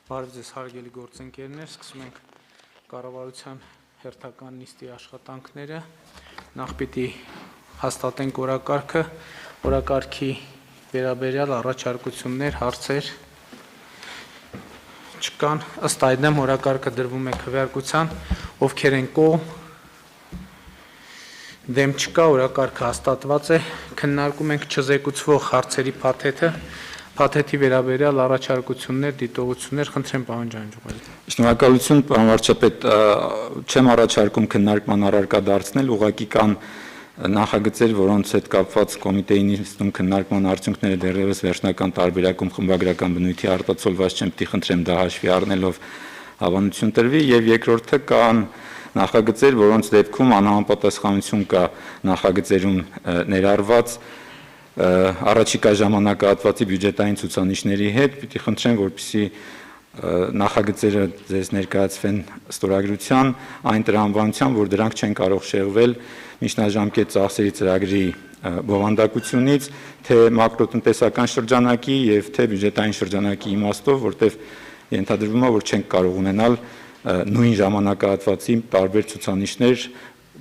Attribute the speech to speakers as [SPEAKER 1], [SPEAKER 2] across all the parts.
[SPEAKER 1] Բարև ձեզ հարգելի գործընկերներ, սկսում ենք կառավարության հերթական նիստի աշխատանքները, նախ պիտի հաստատենք օրակարգը, օրակարգի վերաբերյալ առաջարկություններ, հարցեր չկան, ըստ այդմ օրակարգը դրվում է քվեարկության, ովքեր են կողմ, դեմ չկա, օրակարգը հաստատված է, քննարկում ենք չզեկուցվող հարցերի փաթեթը, Փաթեթի վերաբերյալ առաջարկություններ, դիտողություններ, խնդրեմ պարոն Ջանջուղազյան։
[SPEAKER 2] Շնորհակալություն, պարոն վարչապետ, չեմ առաջարկում քննարկման առարկա դարձնել, ուղղակի կան նախագծեր, որոնց հետ կապված կոմիտեի նիստում քննարկման արդյունքները դեռևս վերջնական տարբերակում խմբագրական բնույթի արտացոլված չեն, պիտի խնդրեմ դա հաշվի առնելով հավանություն տրվի, եւ երկրորդը կան նախագծեր, որոնց դեպքում անհամապատասխանություն կա նախագծերում ներառված առաջիկա ժամանակահատվածի բյուջետային ցուցանիշների հետ, պիտի խնդրեմ, որպեսզի նախագծերը ձեզ ներկայացվեն ստորագրության, այն տրամաբանությամբ, որ դրանք չեն կարող շեղվել միջնաժամկետ ծախսերի ծրագրի բովանդակությունից, թե մակրոտնտեսական շրջանակի եւ թե բյուջետային շրջանակի իմաստով, որտեղ ենթադրվում է, որ չենք կարող ունենալ նույն ժամանակահատվածի տարբեր ցուցանիշներ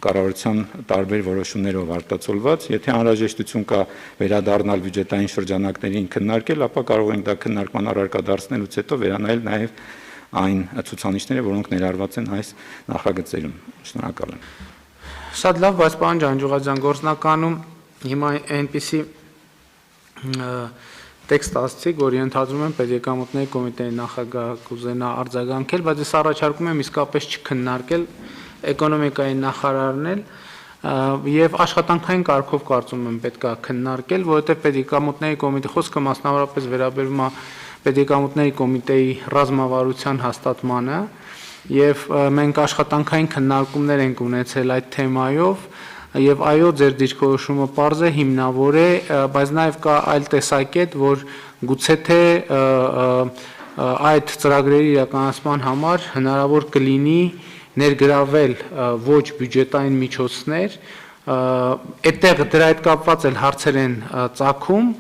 [SPEAKER 2] կառավարության տարբեր որոշումներով արտացոլված, եթե անհրաժեշտություն կա վերադառնալ բյուջետային շրջանակներին քննարկել, ապա կարող ենք դա քննարկման առարկա դարձնելուց հետո վերանայել նաև այն ցուցանիշները, որոնք ներառված են այս նախագծերում։ Շնորհակալ եմ։
[SPEAKER 1] Շատ լավ, բայց պարոն Ջանջուղազյան, գործնականում հիմա այնպիսի տեքստ ասացիք, որ ենթադրում եմ պետեկամուտների կոմիտեի նախագահ կուզենա արձագանքել, բայց ես առաջարկում եմ իսկապես չքննարկել էկոնոմիկայի նախարարն էլ եւ աշխատանքային կարգով կարծում եմ պետք է քննարկել, որովհետեւ պետեկամուտների կոմիտեի խոսքը մասնավորապես վերաբերում է պետեկամուտների կոմիտեի ռազմավարության հաստատմանը եւ մենք աշխատանքային քննարկումներ ենք ունեցել այդ թեմայով եւ այո ձեր դիրքորոշումը պարզ է, հիմնավոր է, բայց նաեւ կա այլ տեսակետ, որ գուցե թե այդ ծրագրերի իրականացման համար հնարավոր կլինի ներգրավել ոչ բյուջետային միջոցներ, այդտեղ դրա հետ կապված էլ հարցեր են ծագում,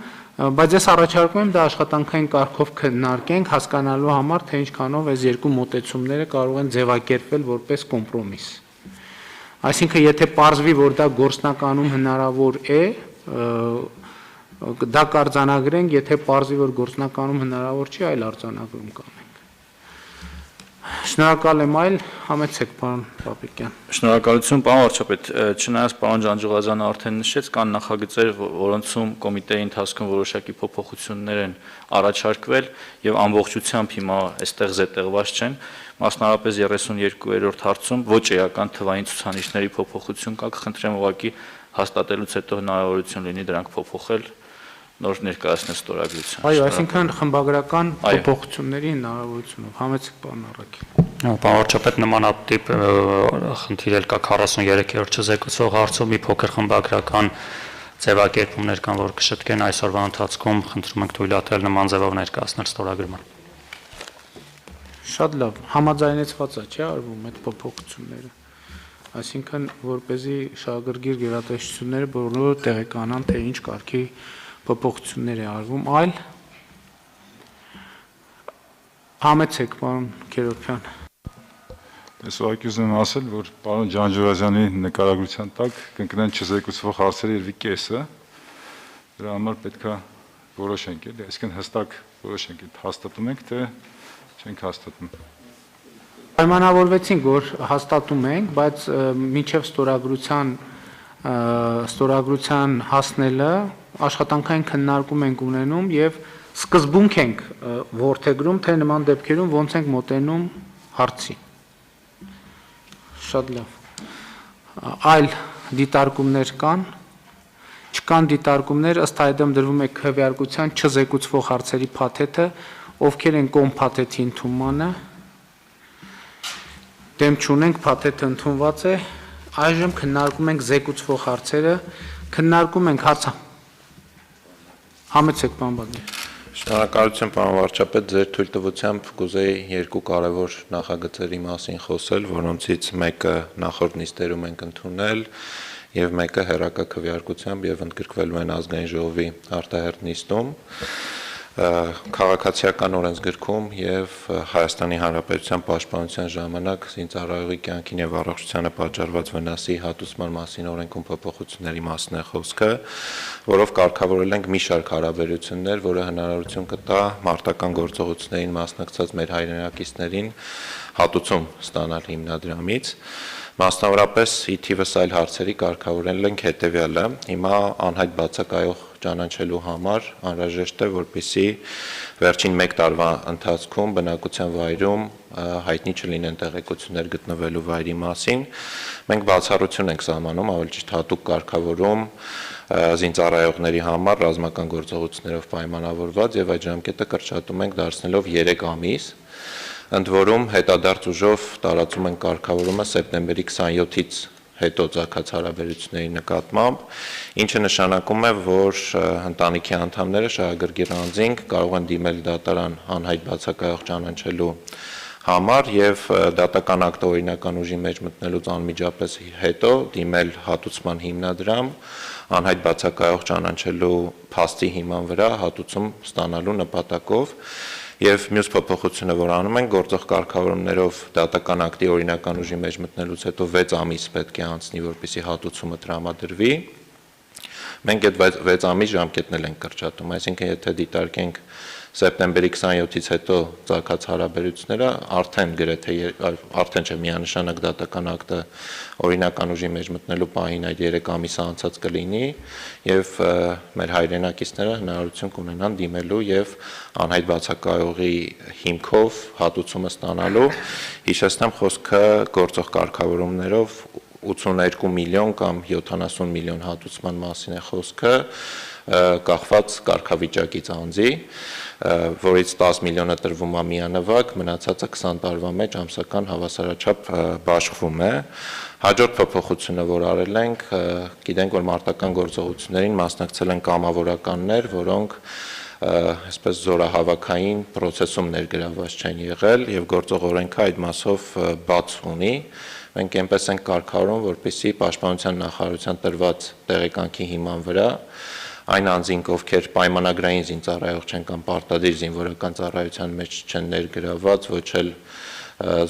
[SPEAKER 1] բայց ես առաջարկում եմ դա աշխատանքային կարգով քննարկենք, հասկանալու համար, թե ինչքանով այս երկու մոտեցումները կարող են ձևակերպվել որպես կոմպրոմիս։ Այսինքն, եթե պարզվի, որ դա գործնականում հնարավոր է, դա կարձանագրենք, եթե պարզվի, որ գործնականում հնարավոր չի, այլ արձանագրում կանենք։ Շնորհակալ եմ, այլ համեցեք, պարոն Պապիկյան։
[SPEAKER 3] Շնորհակալություն, պարոն վարչապետ, չնայած պարոն Ջանջուղազյանը արդեն նշեց, կան նախագծեր, որոնցում կոմիտեի ընթացքում որոշակի փոփոխություններ են առաջարկվել եւ ամբողջությամբ հիմա այստեղ զետեղված չեն, մասնավորապես 32-րդ հարցում ոչ էական թվային ցուցանիշների փոփոխություն կա, կխնդրեմ ուղղակի հաստատելուց հետո հնարավորություն լինի դրանք փոփոխել նոր ներկայացնել ստորագրության։
[SPEAKER 1] Այո, այսինքն խմբագրական փոփոխությունների հնարավորությունով։ Համեցեք, պարոն Առաքել։
[SPEAKER 4] Պարոն վարչապետ, նմանատիպ խնդիր էլ կա 43-րդ չզեկուցող հարցում, մի փոքր խմբագրական ձևակերպումներ կան, որ կշտկեն այսօրվա ընթացքում, խնդրում ենք թույլատրել նման ձևով ներկայացնել ստորագրման։
[SPEAKER 1] Շատ լավ, համաձայնեցված է, չէ՞, արվում այդ փոփոխությունները։ Այսինքն, որպեսզի շահագրգիռ գերատեսչությունները բոլորը տեղեկանան, թե ինչ կարգի փոփոխություններ է արվում, այլ համեցեք, պարոն Քերոբյան։
[SPEAKER 5] Ես ուղղակի ուզում եմ ասել, որ պարոն Ջանջուղազյանի նկարագրության տակ կընկնեն չզեկուցվող հարցերի երևի կեսը, դրա համար պետք է որոշենք, էլի, այսինքն հստակ որոշենք, հաստատում ենք, թե չենք հաստատում։
[SPEAKER 1] Պայմանավորվեցինք, որ հաստատում ենք, բայց մինչև ստորագրության հասնելը աշխատանքային քննարկում ենք ունենում եւ սկզբունք ենք որդեգրում, թե նման դեպքերում ոնց ենք մոտենում հարցի։ Շատ լավ։ Այլ դիտարկումներ կան, չկան դիտարկումներ, ըստ այդմ դրվում է քվեարկության չզեկուցվող հարցերի փաթեթը, ովքեր են կողմ փաթեթի ընդունմանը, դեմ չունենք, փաթեթը ընդունված է, այժմ քննարկում ենք զեկուցվող հարցերը, քննարկում ենք հարցը։ Համեցեք, պարոն Բադիև։
[SPEAKER 6] Շնորհակալություն, պարոն վարչապետ, ձեր թույլտվությամբ կուզեի երկու կարևոր նախագծերի մասին խոսել, որոնցից մեկը նախորդ նիստերում ենք ընդունել եւ մեկը հերակա քվեարկությամբ եւ ընդգրկվելու են ազգային ժողովի արտահերթ նիստում։ քաղաքացիական օրենսգրքում եւ Հայաստանի Հանրապետության պաշտպանության ժամանակ զինծառայողի կյանքին եւ առողջությանը պատճառված վնասի հատուցման մասին օրենքում փոփոխությունների մասին է խոսքը, որով կարգավորել ենք մի շարք հարաբերություններ, որը հնարավորություն կտա մարտական գործողություններին մասնակցած մեր հայրենակիցներին հատուցում ստանալ հիմնադրամից։ Մասնավորապես ի թիվս այլ հարցերի կարգավորել ենք հետևյալը. հիմա անհայտ բացակայող ճանաչելու համար անհրաժեշտ է, որպեսզի վերջին 1 տարվա ընթացքում բնակության վայրում հայտնի չլինեն տեղեկություններ գտնվելու վայրի մասին։ Մենք բացառություն ենք սահմանում, ավելի ճիշտ հատուկ կարգավորում զինծառայողների համար ռազմական գործողություններով պայմանավորված եւ այդ ժամկետը կրճատում ենք դարձնելով 3 ամիս։ Ընդ որում հետադարձ ուժով տարածում են կարգավորումը սեպտեմբերի 27-ից հետո ցակած հարաբերությունների նկատմամբ, ինչը նշանակում է, որ ընտանիքի անդամները շահագրգիռ անձինք կարող են դիմել դատարան անհայտ բացակայող ճանաչելու համար եւ դատական ակտը օրինական ուժի մեջ մտնելուց անմիջապես հետո դիմել հատուցման հիմնադրամ անհայտ բացակայող ճանաչելու փաստի հիման վրա հատուցում ստանալու նպատակով Եվ մյուս փոփոխությունը, որ անում ենք, գործող կարգավորումներով դատական ակտի օրինական ուժի մեջ մտնելուց հետո 6 ամիս պետք է անցնի, որպեսզի հատուցումը տրամադրվի։ Մենք այդ 6 ամիս ժամկետն ենք կրճատում, այսինքն եթե դիտարկենք սեպտեմբերի 27-ից հետո ցակած հարաբերությունները արդեն գրեթե արդեն չէ միանշանակ դատական ակտը օրինական ուժի մեջ մտնելու պահին այդ 3 ամիսը անցած կլինի եւ մեր հայրենակիցները հնարավորություն կունենան դիմելու եւ անհայտ բացակայողի հիմքով հատուցումը ստանալու հիշեցնեմ խոսքը գործող կարգավորումներով 82 միլիոն կամ 70 միլիոն հատուցման մասին է խոսքը կախված կարգավիճակից անձի որից 10 միլիոնը տրվում է միանվագ, մնացածը 20 տարվա մեջ ամսական հավասարաչափ բաշխվում է։ Հաջորդ փոփոխությունը, որ արել ենք, գիտենք, որ մարտական գործողություններին մասնակցել են կամավորականներ, որոնք այսպես զորահավաքային process-ում ներգրավված չեն եղել եւ գործող օրենքը այդ մասով բաց ունի։ Մենք այնպես ենք կարգավորում, որպեսզի պաշտպանության նախարարության տրված տեղեկանքի հիման վրա այն անձինք, ովքեր պայմանագրային զինծառայող չեն կամ պարտադիր զինվորական ծառայության մեջ չեն ներգրավված, ոչ էլ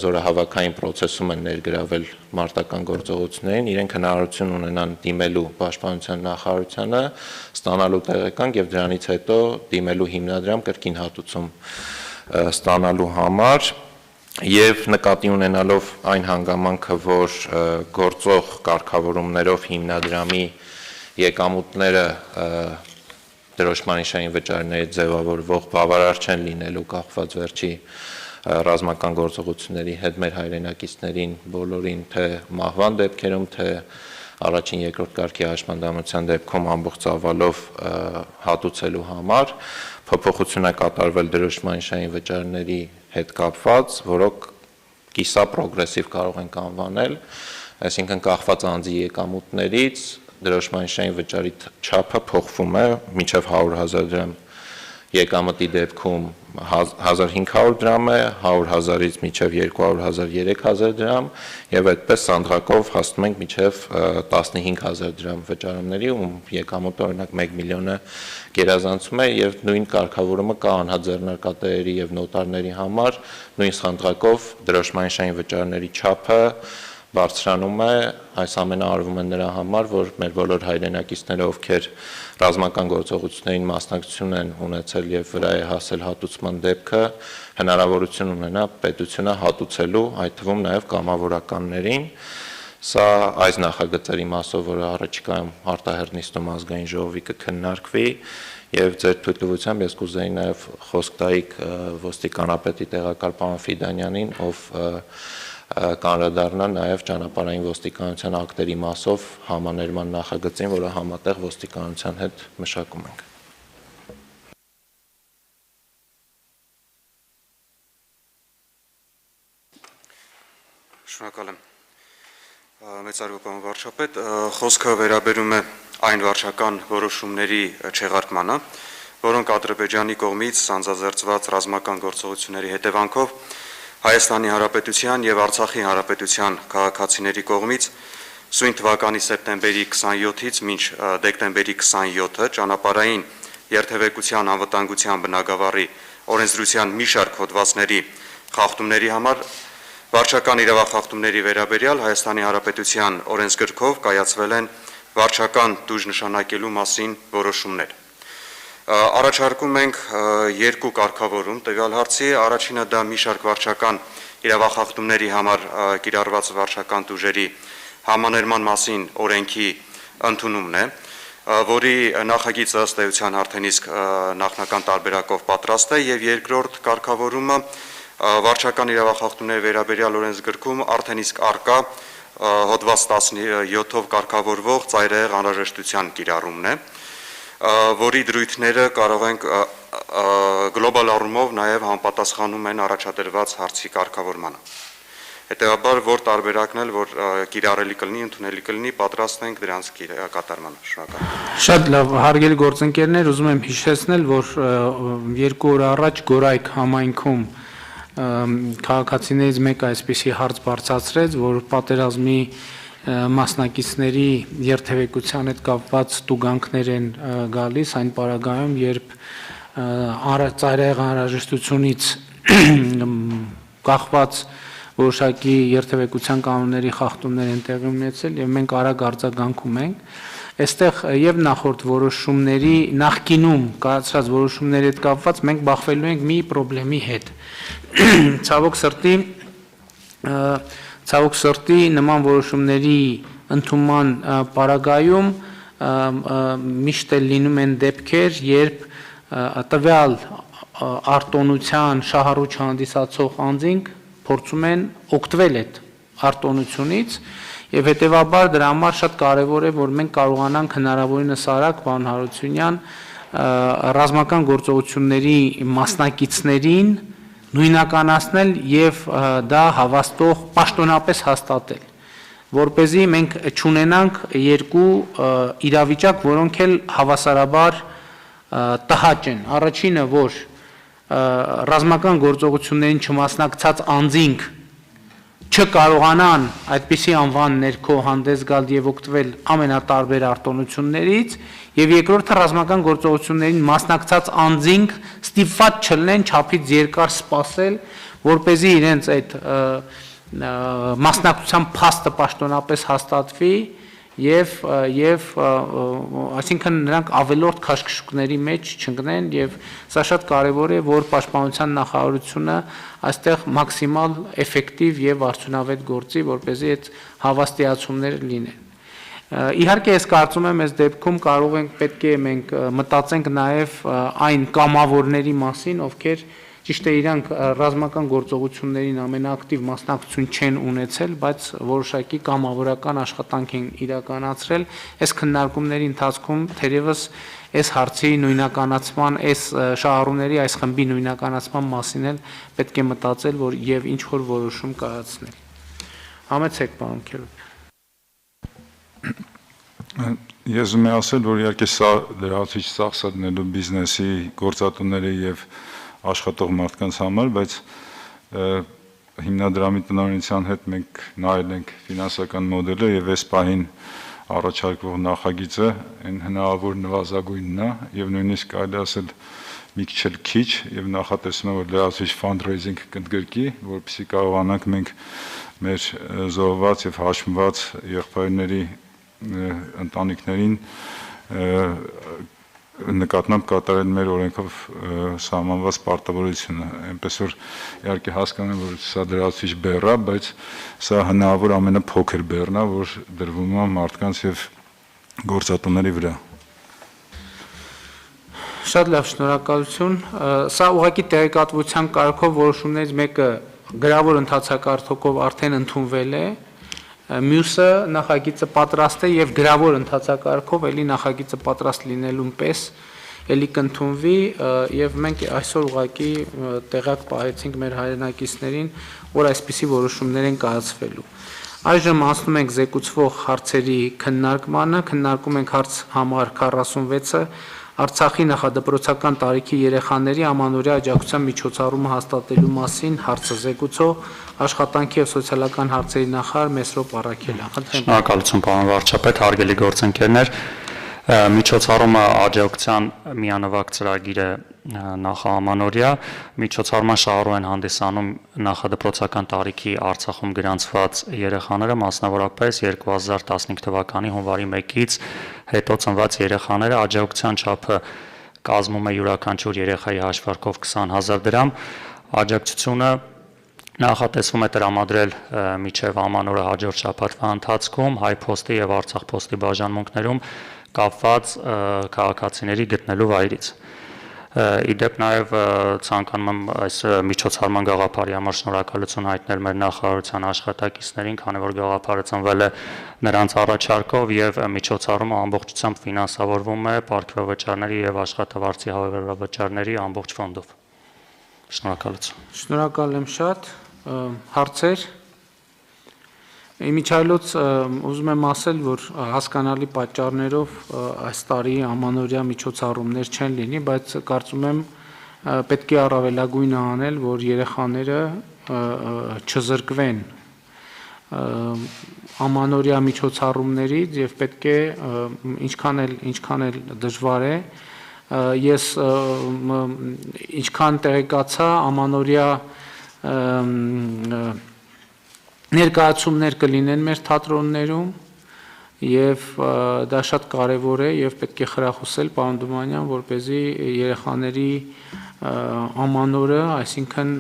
[SPEAKER 6] զորահավաքային process-ում են ներգրավել մարտական գործողություններին, իրենք հնարավորություն ունենան դիմելու պաշտպանության նախարարությանը, ստանալու տեղեկանք եւ դրանից հետո դիմելու հիմնադրամ կրկին հատուցում ստանալու համար եւ նկատի ունենալով այն հանգամանքը, որ գործող կարգավորումներով հիմնադրամի եկամուտները դրոշմանիշային վճարների ձևավորվող բավարար չեն լինելու կախված վերջի ռազմական գործողությունների հետ մեր հայրենակիցներին բոլորին թե մահվան դեպքերում թե առաջին երկրորդ կարգի հաշմանդամության դեպքում ամբողջ ծավալով հատուցելու համար փոփոխություն է կատարվել դրոշմանիշային վճարների հետ կապված, որոնք կիսա պրոգրեսիվ կարող ենք անվանել, այսինքն կախված անձի եկամուտներից դրոշմանիշային վճարի չափը փոխվում է մինչև 100,000 դրամ եկամտի դեպքում 1500 դրամ է, 100,000-ից մինչև 200,000, 3000 դրամ եւ այդպես սանդղակով հասնում ենք մինչև 15,000 դրամ վճարումների ու եկամուտը օրինակ 1 միլիոնը գերազանցում է եւ նույն կարգավորումը կա անհատ ձեռնարկատերերի եւ նոտարների համար նույն սանդղակով դրոշմանիշային վճարների չափը բարձրանում է, այս ամենը արվում է նրա համար, որ մեր բոլոր հայրենակիցները, ովքեր ռազմական գործողություններին մասնակցություն են ունեցել եւ վրա է հասել հատուցման դեպքը, հնարավորություն ունենա պետությունը հատուցելու, այդ թվում նաեւ կամավորականներին։ Սա այս նախագծերի մասով, որը առաջիկայում արտահերնիստում ազգային ժողովի կքննարկվի եւ ձեր թույլտվությամբ ես կուզեի նաեւ խոսք տայիք ոստիկանապետի տեղակալ պարոն Ֆիդանյանին, ով կանրադառնա նաև ճանապարհային ոստիկանության ակտերի մասով համաներման նախագծին, որը համատեղ ոստիկանության հետ մշակում ենք։
[SPEAKER 7] Շնորհակալ եմ։ Մեծարգո պարոն վարչապետ, խոսքը վերաբերում է այն վարչական որոշումների չեղարկմանը, որոնք Ադրբեջանի կողմից սանձազերծված ռազմական գործողությունների հետևանքով Հայաստանի Հանրապետության եւ Արցախի Հանրապետության քաղաքացիների կողմից սույն թվականի սեպտեմբերի 27-ից մինչ դեկտեմբերի 27-ը ճանապարհային երթևեկության անվտանգության բնագավառի օրենսդրության մի շարք հոդվածների խախտումների համար վարչական իրավախախտումների վերաբերյալ Հայաստանի Հանրապետության օրենսգրքով կայացվել են վարչական տուժ նշանակելու մասին որոշումներ։ Առաջարկում ենք երկու կարգավորում տվյալ հարցի, առաջինը դա մի շարք վարչական իրավախախտումների համար կիրառված վարչական տուժերի համաներման մասին օրենքի ընդունումն է, որի նախագիծը ըստ էության արդեն իսկ նախնական տարբերակով պատրաստ է, եւ երկրորդ կարգավորումը վարչական իրավախախտումների վերաբերյալ օրենսգրքում արդեն իսկ արկա հոդված 17-ով կարգավորվող ծայրահեղ անհրաժեշտության կիրառումն է, որի դրույթները կարող ենք գլոբալ առումով նաև համապատասխանում են առաջադրված հարցի կարգավորմանը։ Հետևաբար, որ տարբերակն էլ, որ կիրառելի կլինի, ընդունելի կլինի, պատրաստ ենք դրանց կատարմանը։ Շնորհակալ։
[SPEAKER 1] Շատ լավ, հարգելի գործընկերներ, ուզում եմ հիշեցնել, որ 2 օր առաջ Գորայք համայնքում քաղաքացիներից մեկը այսպիսի հարց բարձրացրեց, որ պատերազմի մասնակիցների երթևեկության հետ կապված տուգանքներ են գալիս այն պարագայում, երբ ծայրահեղ անհրաժեշտությունից կախված որոշակի երթևեկության կանոնների խախտումներ են տեղի ունեցել եւ մենք արագ արձագանքում ենք։ Այստեղ եւ նախորդ որոշումների նախկինում կայացրած որոշումների հետ կապված մենք բախվելու ենք մի խնդրի հետ։ Ցավոք սրտի նման որոշումների ընդունման պարագայում միշտ լինում են դեպքեր, երբ տվյալ արտոնության շահառուչ հանդիսացող անձինք փորձում են օգտվել այդ արտոնությունից եւ հետեւաբար դրա համար շատ կարեւոր է, որ մենք կարողանանք հնարավորինս արագ պարոն Հարությունյան ռազմական գործողությունների մասնակիցներին նույնականացնել եւ դա հավաստող պաշտոնապես հաստատել, որպեսզի մենք չունենանք երկու իրավիճակ, որոնք էլ հավասարաբար տհաճ են։ Առաջինը, որ ռազմական գործողություններին չմասնակցած անձինք չկարողանան այդպիսի անվան ներքո հանդես գալ եւ օգտվել ամենատարբեր արտոնություններից, եւ երկրորդը ռազմական գործողություններին մասնակցած անձինք ստիպված չլինեն չափից երկար սպասել, որպեսզի իրենց այդ մասնակցության փաստը պաշտոնապես հաստատվի եւ այսինքն նրանք ավելորդ քաշքշուկների մեջ չընկնեն եւ սա շատ կարեւոր է, որ պաշտպանության նախարարությունը այստեղ մաքսիմալ էֆեկտիվ եւ արդյունավետ գործի, որպեսզի այդ հավաստիացումները լինեն։ Իհարկե ես կարծում եմ, այս դեպքում կարող ենք պետք է մենք մտածենք նաեւ այն կամավորների մասին, ովքեր ճիշտ է իրանք ռազմական գործողություններին ամենաակտիվ մասնակցություն չեն ունեցել, բայց որոշակի կամավորական աշխատանք են իրականացրել։ Այս քննարկումների ընթացքում թերևս այս հարցի նույնականացման, այս շահառուների այս խմբի նույնականացման մասին էլ պետք է մտածել, որ եւ ինչ որ որոշում կայացնել։ Համեցեք, պարոն Քերոպյան։
[SPEAKER 5] Ես ուզում եմ ասել, որ իհարկե սա լրացուցիչ ծախսատներու բիզնեսի գործատուների եւ աշխատող մարդկանց համար, բայց հիմնադրամի տնօրինության հետ մենք նայել ենք ֆինանսական մոդելը եւ այս պահին առաջարկվող նախագիծը այն հնարավոր նվազագույնն է եւ նույնիսկ կարելի ասել մի քիչ եւ նախատեսում եմ, որ լրացուցիչ fundraising կընդգրկի, որպեսզի կարողանանք մենք մեր զոհված եւ հաշմված եղբայրների ընտանիքներին նկատմամբ կատարել մեր օրենքով սահմանված պարտավորությունը, այնպես որ իհարկե հասկանում եմ, որ սա դրացուցիչ բեռ է, բայց սա հնարավոր ամենափոքր բեռն է, որ դրվում է մարդկանց եւ գործատուների վրա։
[SPEAKER 1] Շատ լավ, շնորհակալություն։ Սա ուղղակի տեղեկատվության կարգով որոշումներից մեկը գրավոր ընթացակարգով արդեն ընդունվել է, մյուսը նախագիծը պատրաստ է եւ գրավոր ընթացակարգով էլի նախագիծը պատրաստ լինելուն պես էլի կընդունվի եւ մենք այսօր ուղղակի տեղակ պահեցինք մեր հայրենակիցներին, որ այսպիսի որոշումներ են կայացվելու։ Այժմ անցնում ենք զեկուցվող հարցերի քննարկմանը, քննարկում ենք հարց համար 46-ը Արցախի նախադպրոցական տարիքի երեխաների ամանորյա աջակցության միջոցառումը հաստատելու մասին հարցը զեկուցող աշխատանքի եւ սոցիալական հարցերի նախարար Մեսրոպ Առաքելյան։
[SPEAKER 4] Շնորհակալություն, պարոն վարչապետ, հարգելի գործընկերներ։ Միջոցառումը աջակցության միանվագ ծրագիր է նախաամանորյա միջոցառման շահառու են հանդիսանում նախադպրոցական տարիքի Արցախում գրանցված երեխաները, մասնավորապես 2015 թվականի հունվարի 1-ից հետո ծնված երեխաները, աջակցության չափը կազմում է յուրաքանչյուր երեխայի հաշվարկով 20,000 դրամ, աջակցությունը նախատեսվում է տրամադրել մինչև ամանորը հաջորդ շաբաթվա ընթացքում Հայ Փոստի եւ Արցախ Փոստի բաժանմունքներում կապված քաղաքացիների գտնելու վայրից։ Իդեպ նաև ցանկանում եմ այս միջոցառման գաղափարի համար շնորհակալություն հայտնել մեր նախարարության աշխատակիցներին, քանի որ գաղափարը ծնվել է նրանց առաջարկով եւ միջոցառումը ամբողջությամբ ֆինանսավորվում է պարգևավճարների եւ աշխատավարձի հավելավճարների ամբողջ ֆոնդով։ Շնորհակալություն։
[SPEAKER 1] Շնորհակալ եմ շատ։ Հարցեր։ Իմիջայլոց ուզում եմ ասել, որ հասկանալի պատճառներով այս տարի ամանորյա միջոցառումներ չեն լինի, բայց կարծում եմ պետք է առավելագույնը անել, որ երեխաները չզրկվեն ամանորյա միջոցառումներից եւ պետք է ինչքան էլ դժվար է ես ինչքան տեղեկացա ամանորյա ներկայացումներ կլինեն մեր թատրոններում եւ դա շատ կարեւոր է եւ պետք է խրախուսել պարոն Դումանյան, որպեսզի երեխաների ամանորը, այսինքն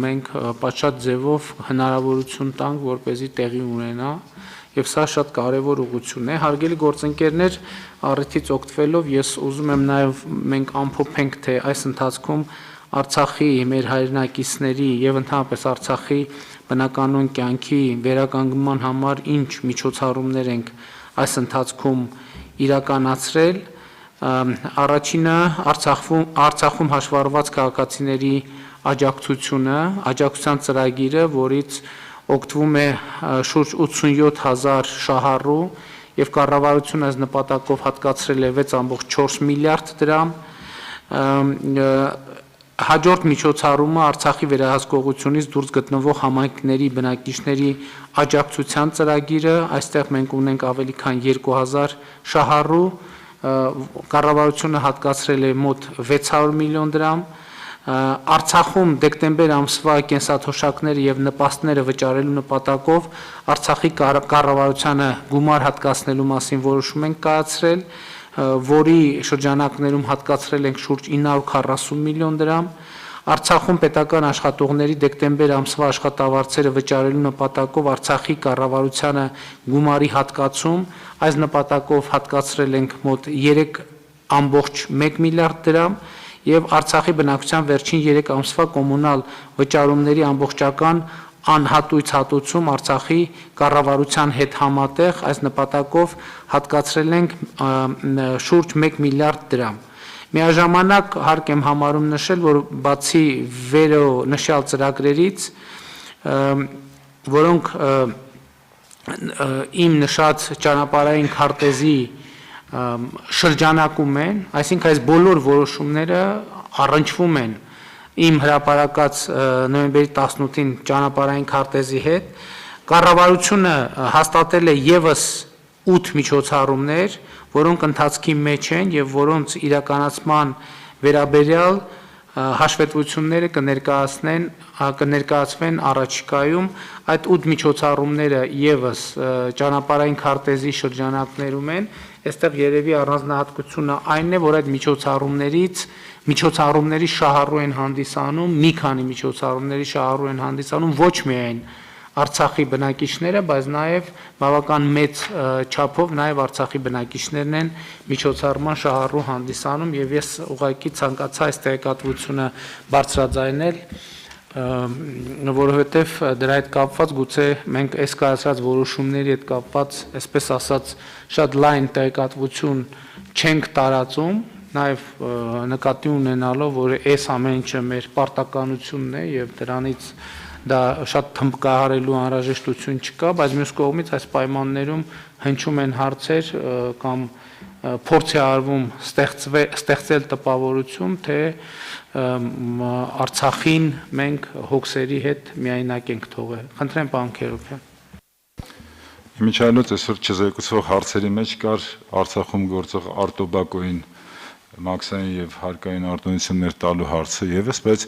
[SPEAKER 1] մենք պատշաճ ձևով հնարավորություն տանք, որպեսզի տեղի ունենա եւ սա շատ կարեւոր ուղղություն է։ Հարգելի գործընկերներ, առիթից օգտվելով ես ուզում եմ նաեւ մենք ամփոփենք, թե այս ընթացքում Արցախի մեր հայրենակիցների եւ ընդհանրապես Արցախի բնականոն կյանքի վերականգնման համար ինչ միջոցառումներ ենք այս ընթացքում իրականացրել։ Առաջինը Արցախում հաշվառված քաղաքացիների աջակցության ծրագիրը, որից օգտվում է շուրջ 87,000 շահառու եւ կառավարությունը այս նպատակով հատկացրել է 6.4 միլիարդ դրամ։ Հաջորդ միջոցառումը Արցախի վերահսկողությունից դուրս գտնվող համայնքների բնակիչների աջակցության ծրագիրը, այստեղ մենք ունենք ավելի քան 2000 շահառու, կառավարությունը հատկացրել է մոտ 600 միլիոն դրամ, Արցախում դեկտեմբեր ամսվա կենսաթոշակները եւ նպաստները վճարելու նպատակով Արցախի կառավարությանը գումար հատկացնելու մասին որոշում ենք կայացրել, որի շրջանակներում հատկացրել ենք շուրջ 940 միլիոն դրամ, Արցախում պետական աշխատողների դեկտեմբեր ամսվա աշխատավարձերը վճարելու նպատակով Արցախի կառավարությանը գումարի հատկացում, այս նպատակով հատկացրել ենք մոտ 3.1 միլիարդ դրամ եւ Արցախի բնակչության վերջին 3 ամսվա կոմունալ վճարումների ամբողջական անհատույց հատուցում Արցախի կառավարության հետ համատեղ այս նպատակով հատկացրել ենք շուրջ 1 միլիարդ դրամ։ Միաժամանակ հարկ եմ համարում նշել, որ բացի վերոնշյալ ծրագրերից, որոնք իմ նշած ճանապարհային քարտեզի շրջանակում են, այսինքն այս բոլոր որոշումները առնչվում են իմ հրապարակած նոյեմբերի 18-ին ճանապարհային քարտեզի հետ, կառավարությունը հաստատել է եւս 8 միջոցառումներ, որոնք ընթացքի մեջ են եւ որոնց իրականացման վերաբերյալ հաշվետվությունները կներկայացվեն առաջիկայում այդ 8 միջոցառումները եւս ճանապարհային քարտեզի շրջանակներում են, այստեղ երևի առանձնահատկությունը այն է, որ այդ միջոցառումների շահառու են հանդիսանում, մի քանի միջոցառումների շահառու են հանդիսանում ոչ միայն Արցախի բնակիչները, բայց նաև բավական մեծ չափով նաև Արցախի բնակիչներն են միջոցառման շահառու հանդիսանում եւ ես ուղղակի ցանկացա այս տեղեկատվությունը բարձրաձայնել, որովհետեւ դրա հետ կապված գուցե մենք այս կայացրած որոշումների հետ կապված, այսպես ասած, շատ լայն տեղեկատվություն չենք տարածում, նաև նկատի ունենալով, որ այս ամեն ինչը մեր պարտականությունն է եւ դրանից դա շատ թմբկահարելու անհրաժեշտություն չկա, բայց մյուս կողմից այս պայմաններում հնչում են հարցեր կամ փորձ է արվում ստեղծել տպավորություն, թե Արցախին մենք հոգսերի հետ միայնակ ենք թողել։ Խնդրեմ, պարոն Քերոբյան։
[SPEAKER 5] Իմիջայլոց այսօր չզեկուցվող հարցերի մեջ կար Արցախում գործող արտոբակոին մաքսային եւ հարկային արտոնություններ տալու հարցը եւս, բայց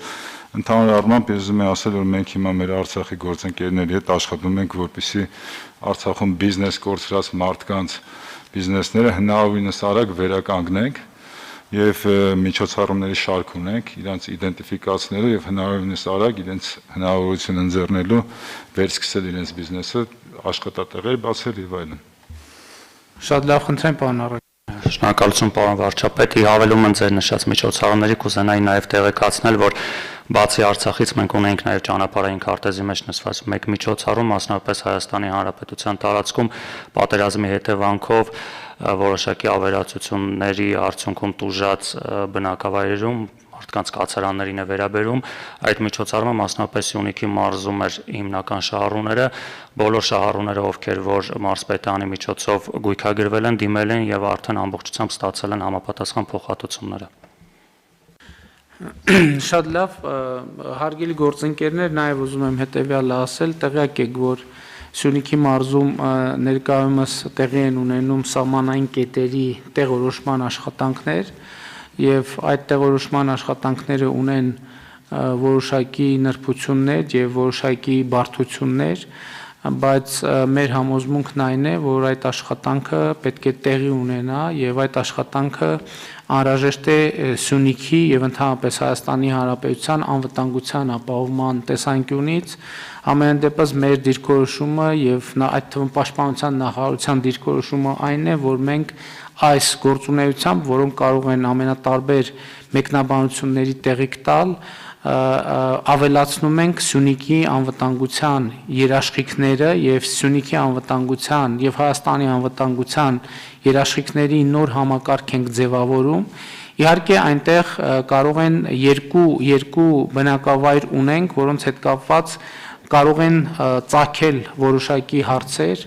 [SPEAKER 5] ընդհանուր առմամբ ես ուզում եմ ասել, որ մենք հիմա մեր Արցախի գործընկերների հետ աշխատում ենք, որպեսզի Արցախում բիզնես կորցրած մարդկանց բիզնեսները հնարավորինս արագ վերականգնենք եւ միջոցառումների շարք ունենք, իրենց իդենտիֆիկացնելու եւ հնարավորինս արագ իրենց հնարավորություն ընձեռնելու վերսկսել իրենց բիզնեսը, աշխատատեղեր բացել եւ այլն։
[SPEAKER 1] Շատ լավ, խնդրեմ, պարոն Արաքելյան։
[SPEAKER 4] Շնորհակալություն պարոն վարչապետ, հավելում եմ ձեր նշած միջոցառումների, կուզենայի նաև տեղեկացնել, որ բացի Արցախից մենք ունենք նաև ճանապարհային քարտեզի մեջ նշված մեկ միջոցառում, մասնավորապես Հայաստանի Հանրապետության տարածքում պատերազմի հետևանքով որոշակի ավերածությունների արդյունքում տուժած բնակավայրերում մարդկանց կացարաններին է վերաբերում, այդ միջոցառումը մասնավորապես Սյունիքի մարզում էր հիմնական շահառուները, բոլոր շահառուները, ովքեր որ մարզպետարանի միջոցով գույքագրվել են, դիմել են եւ արդեն ամբողջությամբ ստացել են համապատասխան փոխհատուցումները։
[SPEAKER 1] Շատ լավ, հարգելի գործընկերներ, նաև ուզում եմ հետևյալը ասել, տեղյակ եք, որ Սյունիքի մարզում ներկայումս տեղի են ունենում սահմանային կետերի տեղորոշման աշխատանքներ եւ այդ տեղորոշման աշխատանքները ունեն որոշակի նրբություններ եւ որոշակի բարդություններ, բայց մեր համոզմունքն այն է, որ այդ աշխատանքը պետք է տեղի ունենա եւ այդ աշխատանքը անհրաժեշտ է Սյունիքի եւ ընդհանրապես Հայաստանի Հանրապետության անվտանգության ապահովման տեսանկյունից, ամեն դեպս մեր դիրքորոշումը եւ այդ թվում պաշտպանության նախարարության դիրքորոշումը այն է, որ մենք այս գործունեությամբ, որոնք կարող են ամենատարբեր մեկնաբանությունների տեղիք տալ, ավելացնում ենք Սյունիքի անվտանգության երաշխիքները եւ Սյունիքի անվտանգության եւ Հայաստանի անվտանգության երաշխիքների նոր համակարգ ենք ձևավորում։ Իհարկե այնտեղ կարող են երկու բնակավայր ունենք, որոնց հետ կապված կարող են ծագել որոշակի հարցեր,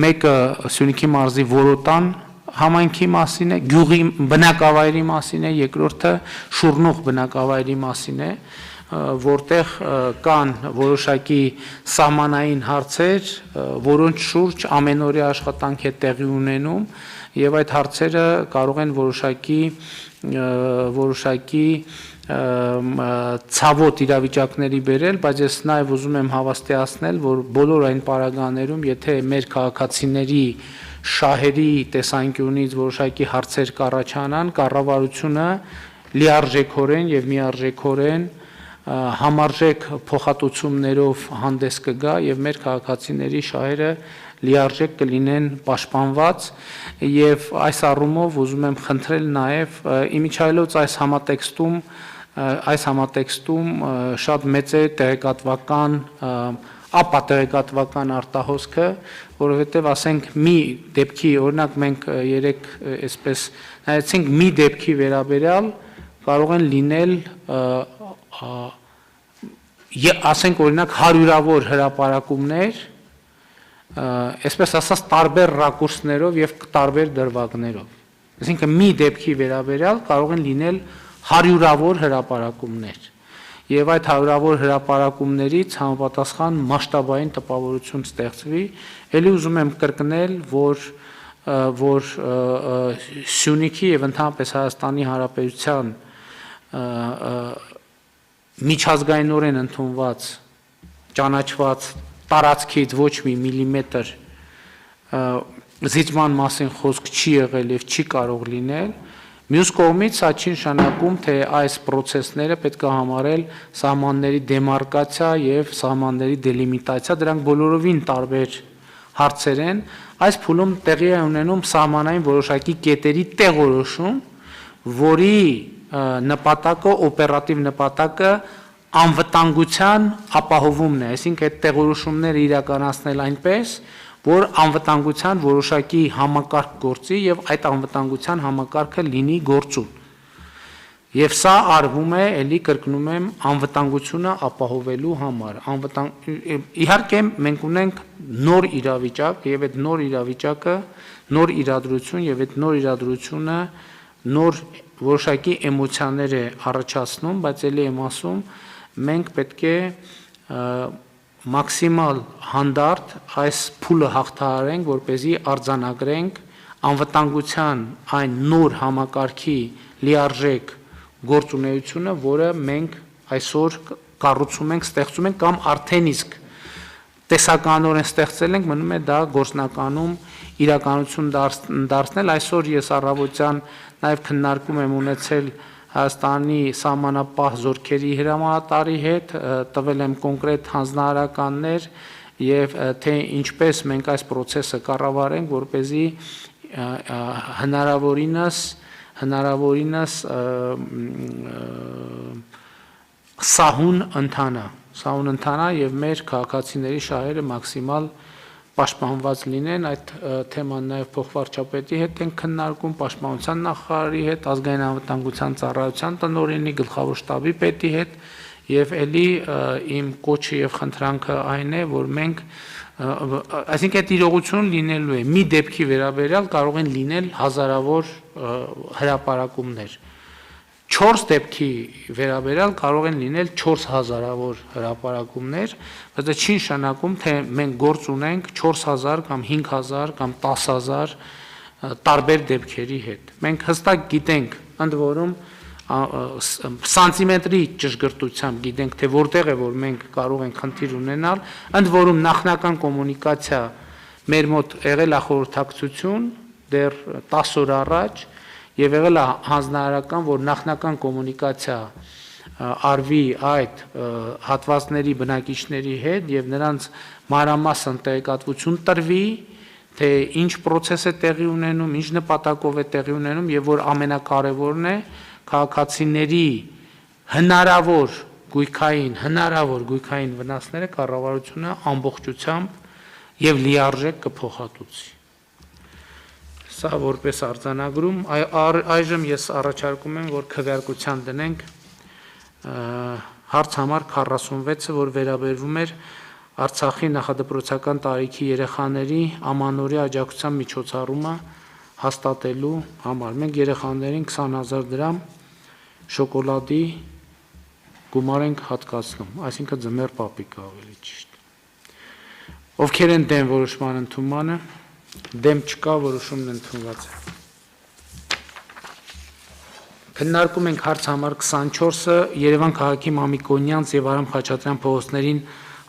[SPEAKER 1] մեկը Սյունիքի մարզի Որոտան համայնքի մասին է, գյուղի բնակավայրի մասին է, երկրորդը Շուռնուղ բնակավայրի մասին է, որտեղ կան որոշակի սահմանային հարցեր, որոնց շուրջ ամենօրյա աշխատանք է տեղի ունենում եւ այդ հարցերը կարող են որոշակի ցավոտ իրավիճակների բերել, բայց ես նաև ուզում եմ հավաստիացնել, որ բոլոր այն պարագաներում, եթե մեր քաղաքացիների շահերի տեսանկյունից որոշակի հարցեր կառաջանան, կառավարությունը լիարժեքորեն եւ միարժեքորեն համարժեք փոխհատուցումներով հանդես կգա եւ մեր քաղաքացիների շահերը լիարժեք կլինեն պաշտպանված եւ այս առումով ուզում եմ խնդրել նաեւ իմիջայլոց այս համատեքստում շատ մեծ է տեղեկատվական ապատեղեկատվական արտահոսքը, որովհետև ասենք մի դեպքի, օրինակ մենք երեք այսպես նայեցինք մի դեպքի վերաբերյալ կարող են լինել ասենք օրինակ հարյուրավոր հրապարակումներ, այսպես ասած տարբեր ռակուրսներով եւ տարբեր դրվագներով։ Այսինքն մի դեպքի վերաբերյալ կարող են լինել հարյուրավոր հրապարակումներ։ Եվ այդ հարյուրավոր հրապարակումներից համապատասխան մասշտաբային տպավորություն ստեղծվի, ելի ուզում եմ կրկնել, որ Սյունիքի եւ ընդհանրապես Հայաստանի Հանրապետության միջազգայինորեն ընդունված ճանաչված տարածքից ոչ մի միլիմետր զիջման մասին խոսք չի եղել եւ չի կարող լինել։ Մյուս կողմից սա չի նշանակում, թե այս process-ները պետք է համարել սահմանների դեմարկացիա եւ սահմանների դելիմիտացիա, դրանք բոլորովին տարբեր հարցեր են։ Այս փուլում տեղի է ունենում սահմանային որոշակի կետերի տեղորոշում, որի նպատակը, օպերատիվ նպատակը անվտանգության ապահովումն է, այսինքն այդ տեղորոշումները իրականացնել այնպես, որ անվտանգության որոշակի համակարգ գործի եւ այդ անվտանգության համակարգը լինի գործուն։ Եվ սա արվում է, ելի կրկնում եմ, անվտանգությունը ապահովելու համար։ Իհարկե մենք ունենք նոր իրավիճակ եւ այդ նոր իրավիճակը, նոր իրադրություն եւ այդ նոր իրադրությունը նոր որոշակի էմոցիաներ է առաջացնում, բայց ելի եմ ասում, մենք պետք է մաքսիմալ հանդարտ այս փուլը հաղթահարենք, որպեսզի արձանագրենք անվտանգության այն նոր համակարգի լիարժեք գործունեությունը, որը մենք այսօր կառուցում ենք, ստեղծում ենք կամ արդեն իսկ տեսականորեն ստեղծել ենք, մնում է դա գործնականում իրականություն դարձնել։ Այսօր ես առավոտյան նաև քննարկում եմ ունեցել Հայաստանի սահմանապահ զորքերի հրամանատարի հետ, տվել եմ կոնկրետ հանձնարարականներ եւ թե ինչպես մենք այս process-ը կառավարենք, որպեսզի հնարավորինս սահուն ընթանա եւ մեր քաղաքացիների շահերը մաքսիմալ պաշտպանված լինեն։ Այդ թեման նաև փոխվարչապետի հետ ենք քննարկում, պաշտպանության նախարարի հետ, ազգային անվտանգության ծառայության տնօրենի, գլխավոր շտաբի պետի հետ եւ ելի իմ կոչը եւ խնդրանքը այն է, որ մենք այսինքն այդ իրողություն լինելու է մի դեպքի վերաբերյալ կարող են լինել հազարավոր հրապարակումներ 4 դեպքի վերաբերյալ կարող են լինել 4000-ավոր հրապարակումներ, բայց դա չի նշանակում, թե մենք գործ ունենք 4000 կամ 5000 կամ 10000 տարբեր դեպքերի հետ։ Մենք հստակ գիտենք, ընդ որում սանտիմետրի ճշգրտությամբ գիտենք, թե որտեղ է որ մենք կարող ենք խնդիր ունենալ, ընդ որում նախնական կոմունիկացիա մեր մոտ եղել է խորհրդակցություն դեռ 10 օր առաջ եւ եղել է հանձնարարական, որ նախնական կոմունիկացիա արվի այդ հատվածների բնակիչների հետ եւ նրանց մանրամասն տեղեկատվություն տրվի, թե ինչ process է տեղի ունենում, ինչ նպատակով է տեղի ունենում եւ որ ամենակարևորն է քաղաքացիների հնարավոր գույքային վնասները կառավարությունը ամբողջությամբ եւ լիարժեք կփոխհատուցի։ Սա որպես արձանագրում, այժմ ես առաջարկում եմ, որ քվեարկության դնենք հարց համար 46-ը, որ վերաբերվում էր Արցախի նախադպրոցական տարիքի երեխաների ամանորյա աջակցության միջոցառումը հաստատելու համար։ Մենք երեխաներին 20000 դրամ շոկոլադի գումար ենք հատկացնում, այսինքն ձմեռ պապիկ ավելի ճիշտ։ Ովքեր են դեմ որոշման ընդունմանը, դեմ չկա, որոշումն ընդունված է։ Քննարկում ենք հարց համար 24-ը Երևան քաղաքի Մամիկոնյանց եւ Արամ Խաչատրյան փողոցներին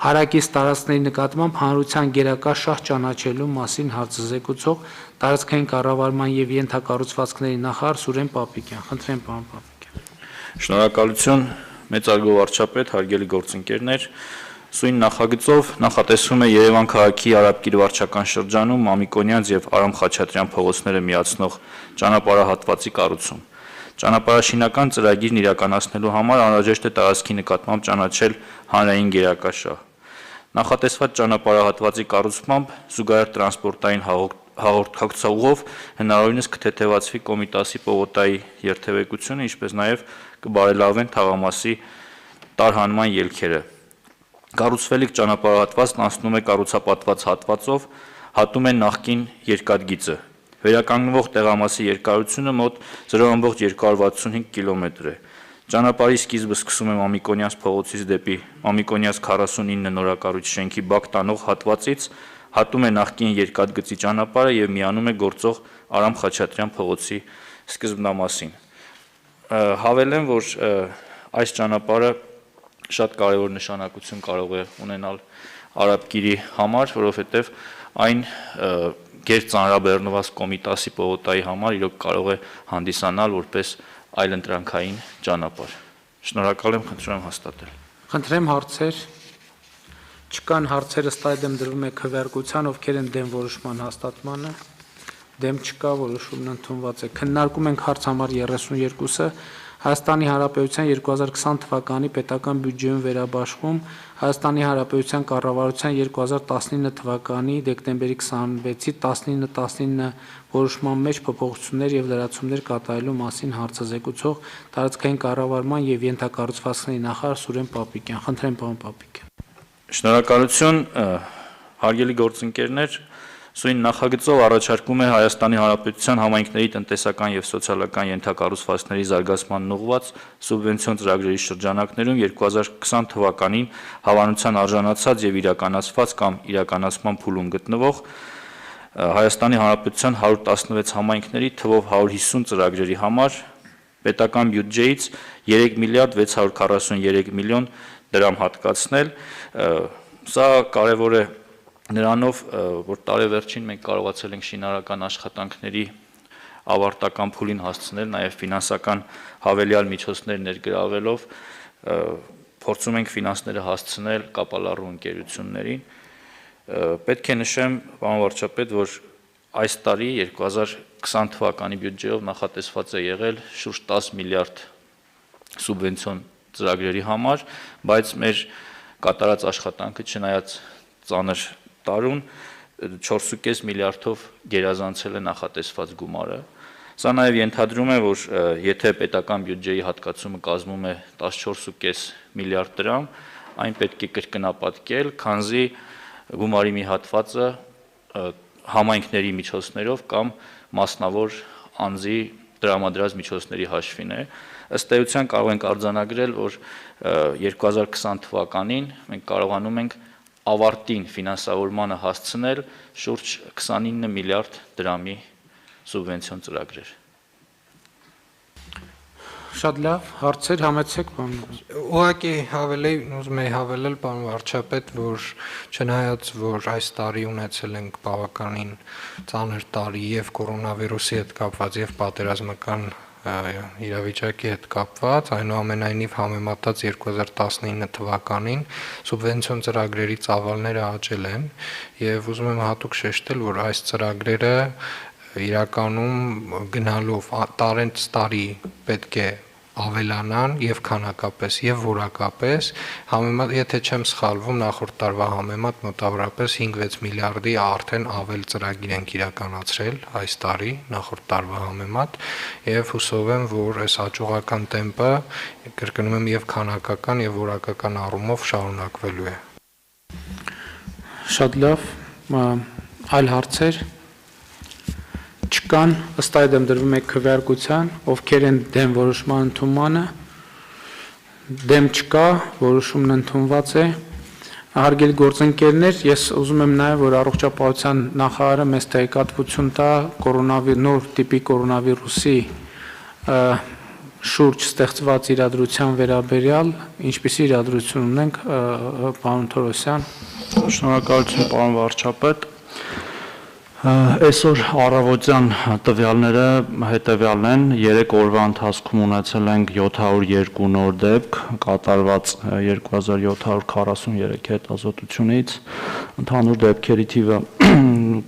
[SPEAKER 1] հարակից տարածքների նկատմամբ հանրության գերակա շահ ճանաչելու մասին հարցազեկուցող տարածքային կառավարման եւ ենթակառուցվածքների նախարար Սուրեն Պապիկյան։ Խնդրեմ, պարոն Պապիկյան։
[SPEAKER 3] Շնորհակալություն, մեծարգո վարչապետ, հարգելի գործընկերներ։ Սույն նախագծով նախատեսվում է Երևան քաղաքի Արաբկիր վարչական շրջանում Մամիկոնյանց եւ Արամ Խաչատրյան փողոցները միացնող ճանապարհահատվածի կառուցում։ Ճանապարհաշինական ծրագիրն իրականացնելու համար անհրաժեշտ է տարածքի նկատմամբ ճանաչել հանրային գերակա շահ։ Նախատեսված ճանապարհահատվածի կառուցմամբ զուգահեռ տրանսպորտային հաղորդակցուղով հնարավորինս կթեթևացվի Կոմիտասի պողոտայի երթևեկությունը, ինչպես նաև կբարելավեն թաղամասի տարհանման ելքերը։ Կառուցվելիք ճանապարհահատվածն անցնում է կառուցապատված հատվածով, հատում է նախկին երկաթգիծը։ Վերականգնվող տեղամասի երկարությունը մոտ 0.265 կիլոմետր է։ Ճանապարհի սկիզբը սկսում է Մամիկոնյանց փողոցից դեպի Մամիկոնյանց 49 նորակառույց շենքի բակ տանող հատվածից, հատում է նախկին երկաթգծի ճանապարհը եւ միանում է գործող Արամ Խաչատրյան փողոցի սկզբնամասին։ Հավելեմ, որ այս ճանապարհը շատ կարևոր նշանակություն կարող է ունենալ Արաբկիրի համար, որովհետև այն գերծանրաբեռնված Կոմիտասի պողոտայի համար իրոք կարող է հանդիսանալ որպես այլընտրանքային ճանապարհ։ Շնորհակալ եմ, խնդրում եմ հաստատել։
[SPEAKER 1] Խնդրեմ հարցեր։ Չկան հարցեր, ըստ այդմ դրվում է քվեարկության, ովքեր են դեմ որոշման հաստատմանը։ Դեմ չկա, որոշումն ընդունված է։ Քննարկում ենք հարց համար 32-ը Հայաստանի Հանրապետության 2020 թվականի պետական բյուջեում վերաբաշխում Հայաստանի Հանրապետության կառավարության 2019 թվականի դեկտեմբերի 26-ի 1919 որոշման մեջ փոփոխություններ եւ լրացումներ կատարելու մասին հարցազեկուցող տարածքային կառավարման եւ ենթակառուցվածքների նախարար Սուրեն Պապիկյան։ Խնդրեմ, պարոն Պապիկյան։
[SPEAKER 3] Շնորհակալություն, հարգելի գործընկերներ, Սույն նախագծով առաջարկում է Հայաստանի Հանրապետության համայնքների տնտեսական եւ սոցիալական ենթակառուցվածքների զարգացմանն ուղղված սուբվենցիոն ծրագրերի շրջանակներում 2020 թվականին հավանության արժանացած եւ իրականացված կամ իրականացման փուլում գտնվող Հայաստանի Հանրապետության 116 համայնքների թվով 150 ծրագրերի համար պետական բյուջեից 3 միլիարդ 643 միլիոն դրամ հատկացնել։ Սա կարևոր է նրանով, որ տարեվերջին մենք կարողացել ենք շինարարական աշխատանքների ավարտական փուլին հասցնել, նաև ֆինանսական հավելյալ միջոցներ ներգրավելով փորձում ենք ֆինանսները հասցնել կապալառու ընկերություններին։ Պետք է նշեմ, պարոն վարչապետ, որ այս տարի 2020 թվականի բյուջեով նախատեսված է եղել շուրջ 10 միլիարդ սուբվենցիոն ծրագրերի համար, բայց մեր կատարած աշխատանքը չնայած ծանր տարուն 4.5 միլիարդով գերազանցել է նախատեսված գումարը։ Սա նաև ենթադրում է, որ եթե պետական բյուջեի հատկացումը կազմում է 14.5 միլիարդ դրամ, այն պետք է կրկնապատկել, քանզի գումարի մի հատվածը համայնքների միջոցներով կամ մասնավոր անձի տրամադրած միջոցների հաշվին է։ Ըստ էության կարող ենք արձանագրել, որ 2020 թվականին մենք կարողանում ենք ավարտին ֆինանսավորմանը հասցնել շուրջ 29 միլիարդ դրամի սուբվենցիոն ծրագրեր։
[SPEAKER 1] Շատ լավ, հարցեր համեցեք, պարոն։
[SPEAKER 8] Ուղղակի ուզում եի հավելել, պարոն վարչապետ, որ չնայած որ այս տարի ունեցել ենք բավականին ծանր տարի եւ կորոնավիրուսի հետ կապված եւ պատերազմական իրավիճակի հետ կապված, այնուամենայնիվ համեմատած 2019 թվականին սուբվենցիոն ծրագրերի ծավալները աճել են եւ ուզում եմ հատուկ շեշտել, որ այս ծրագրերը իրականում գնալով տարեց տարի պետք է ավելանան եւ քանակապես եւ որակապես, եթե չեմ սխալվում, նախորդ տարվա համեմատ մոտավորապես 5-6 միլիարդի արդեն ավել ծրագիր ենք իրականացրել այս տարի, նախորդ տարվա համեմատ, եւ հուսով եմ, որ այս աճողական տեմպը, կրկնում եմ, եւ քանակական եւ որակական առումով շարունակվելու է։
[SPEAKER 1] Շատ լավ, այլ հարցեր չկան, ըստ այդմ դրվում է քվեարկության, ովքեր են դեմ որոշման ընդունմանը, դեմ չկա, որոշումն ընդունված է։ Հարգելի գործընկերներ, ես ուզում եմ նաև, որ առողջապահության նախարարը մեզ տեղեկատվություն տա նոր տիպի կորոնավիրուսի շուրջ ստեղծված իրադրության վերաբերյալ, ինչպիսի իրադրություն ունենք, պարոն Թորոսյան։
[SPEAKER 4] Շնորհակալություն, պարոն վարչապետ։ Այսօր առավոտյան տվյալները հետևյալն են, 3 օրվա ընթացքում ունեցել ենք 702 նոր դեպք, կատարված 2743 հետազոտությունից, ընդհանուր դեպքերի թիվը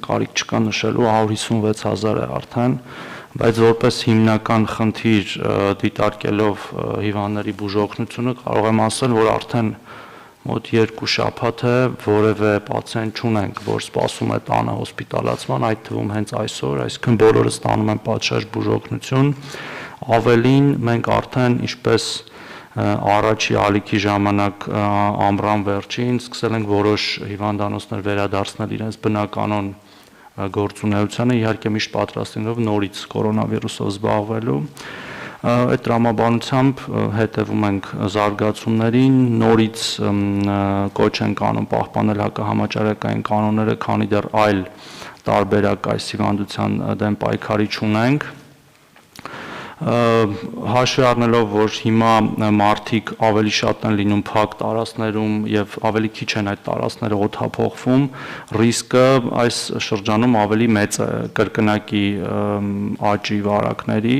[SPEAKER 4] կարիք չկա նշելու 156,000 է արդեն, բայց որպես հիմնական խնդիր դիտարկելով հիվանդների բուժօգնությունը կարող եմ ասել, որ արդեն մոտ 2 շաբաթ է որևէ պացիենտ չունենք, որ սպասում է տանը հոսպիտալացման, այդ թվում հենց այսօր, այսինքն բոլորը ստանում են պատշաճ բուժօգնություն։ Ավելին մենք արդեն ինչպես առաջի ալիքի ժամանակ ամռան վերջին սկսել ենք որոշ հիվանդանոցներ վերադարձնել իրենց բնականon գործունեությանը, իհարկե միշտ պատրաստ լինելով նորից կորոնավիրուսով զբաղվելու։ Այդ տրամաբանությամբ հետևում ենք զարգացումներին, նորից կոչ ենք անում պահպանել հակահամաճարակային կանոնները, քանի դեռ այլ տարբերակ այս հիվանդության դեմ պայքարի չունենք։ Հաշվի առնելով, որ հիմա մարդիկ ավելի շատ են լինում փակ տարածքներում եւ ավելի քիչ են այդ տարածքները օդափոխվում, ռիսկը այս շրջանում ավելի մեծ է կրկնակի աճի վարակների,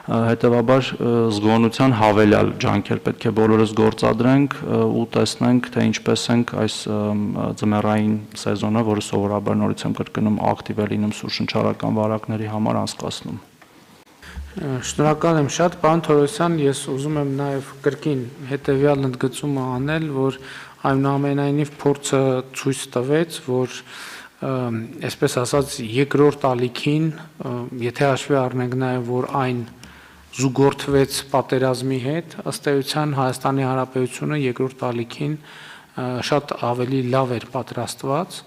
[SPEAKER 4] հետեւաբար զգոնության հավելյալ ջանքեր պետք է բոլորս գործադրենք ու տեսնենք, թե ինչպես ենք այս ձմեռային սեզոնը, որը սովորաբար նորից եմ կրկնում ակտիվ է լինում սուրշնչառական վարակների համար անցկացնում։
[SPEAKER 1] Շնորհակալ եմ շատ, պարոն Թորոսյան, ես ուզում եմ նաև կրկին հետևյալ ընդգծումը անել, որ այնուամենայնիվ փորձը ցույց տվեց, որ այսպես ասած երկրորդ ալիքին, եթե հաշվի առնենք նաև, որ այն զուգորդվեց պատերազմի հետ, ըստ էության Հայաստանի Հանրապետությունը երկրորդ ալիքին շատ ավելի լավ էր պատրաստված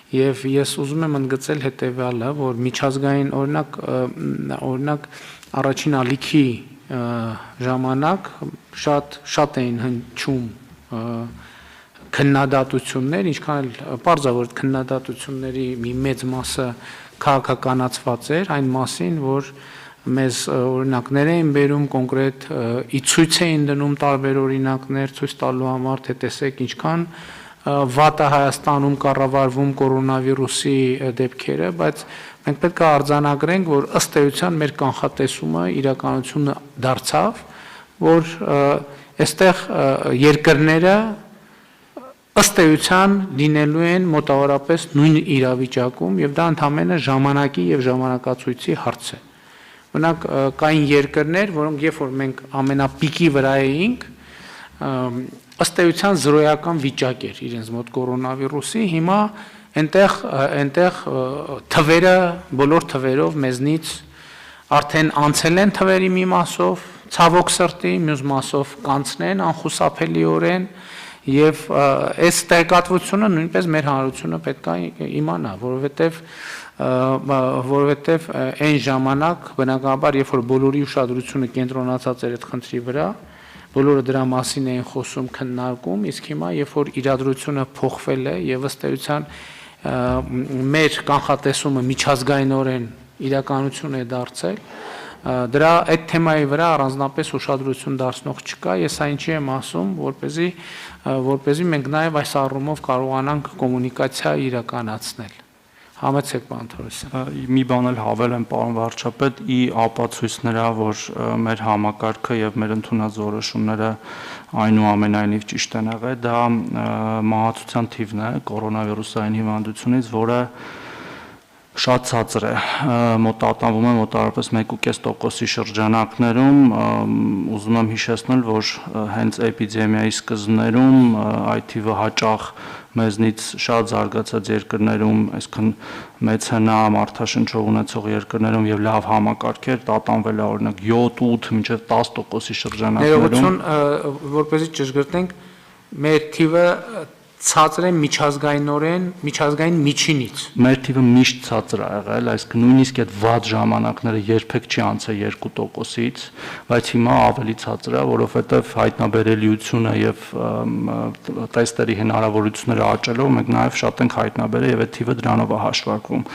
[SPEAKER 1] Եվ ես ուզում եմ ընդգծել հետևյալը, որ միջազգային օրինակ առաջին ալիքի ժամանակ շատ էին հնչում քննադատություններ, ինչքան էլ պարզ է, որ քննադատությունների մի մեծ մասը քաղաքականացված էր այն մասին, որ մեզ օրինակներ էին բերում կոնկրետ ի ցույց էին դնում տարբեր օրինակներ ցույց տալու համար, թե տեսեք ինչքան վատ է Հայաստանում կառավարվում կորոնավիրուսի դեպքերը, բայց մենք պետք է արձանագրենք, որ ըստ էության մեր կանխատեսումը իրականությունը դարձավ, որ այստեղ երկրները ըստ էության լինելու են մոտավորապես նույն իրավիճակում եւ դա ընդհանրապես ժամանակի եւ ժամանակացույցի հարց է։ Օրինակ կային երկրներ, որոնք երբ որ մենք ամենապիկի վրա էինք, ըստ էության զրոյական վիճակ էր իրենց մոտ կորոնավիրուսի, հիմա այնտեղ թվերը բոլոր թվերով մեզնից արդեն անցել են թվերի մի մասով, ցավոք սրտի, մյուս մասով կանցնեն անխուսափելիորեն եւ այս տեղեկատվությունը նույնպես մեր հանրությունը պետք է իմանա, որովհետեւ այն ժամանակ բնականաբար երբ որ բոլորի ուշադրությունը կենտրոնացած էր այդ խնդրի վրա, բոլորը դրա մասին էին խոսում, քննարկում, իսկ հիմա երբ որ իրադրությունը փոխվել է եւ ըստ էության մեր կանխատեսումը միջազգայինորեն իրականություն է դարձել, դրա այդ թեմայի վրա առանձնապես ուշադրություն դարձնող չկա, ես այն չի եմ ասում, որպեսզի մենք նաև այս առումով կարողանանք կոմունիկացիա իրականացնել։ Համեցեք պարոն Թորոսյան։
[SPEAKER 4] Մի բան էլ հավել եմ պարոն վարչապետ, ի ապացույց նրա, որ մեր համակարգը եւ մեր ընդունած որոշումները այնուամենայնիվ ճիշտ են եղել, դա մահացության թիվն է կորոնավիրուսային հիվանդությունից, որը շատ ցածր է, մոտավորվում է մոտավորապես 1.5%-ի շրջանակներում, ուզում եմ հիշեցնել, որ հենց էպիդեմիայի սկզբներում այդ թիվը հաճախ մեզնից շատ զարգացած երկրներում, այսքան մեծ հնա մարդաշնչով ունեցող երկրներում եւ լավ համակարգեր տատանվել է օրինակ 7-8 մինչեւ 10%-ի շրջանակներում։
[SPEAKER 1] Ներողություն, որպեսզի ճշգրտենք, մեր թիվը ցածր է միջազգային միջինից։
[SPEAKER 4] Մեր թիվը միշտ ցածր է եղել, այսինքն նույնիսկ այդ վատ ժամանակները երբեք չի անցել 2%-ից, բայց հիմա ավելի ցածր է, որովհետև հայտնաբերելիությունը եւ տեստերի հնարավորությունները աճելով մենք նաեւ շատ ենք հայտնաբերել եւ այդ թիվը դրանով է հաշվարկվում։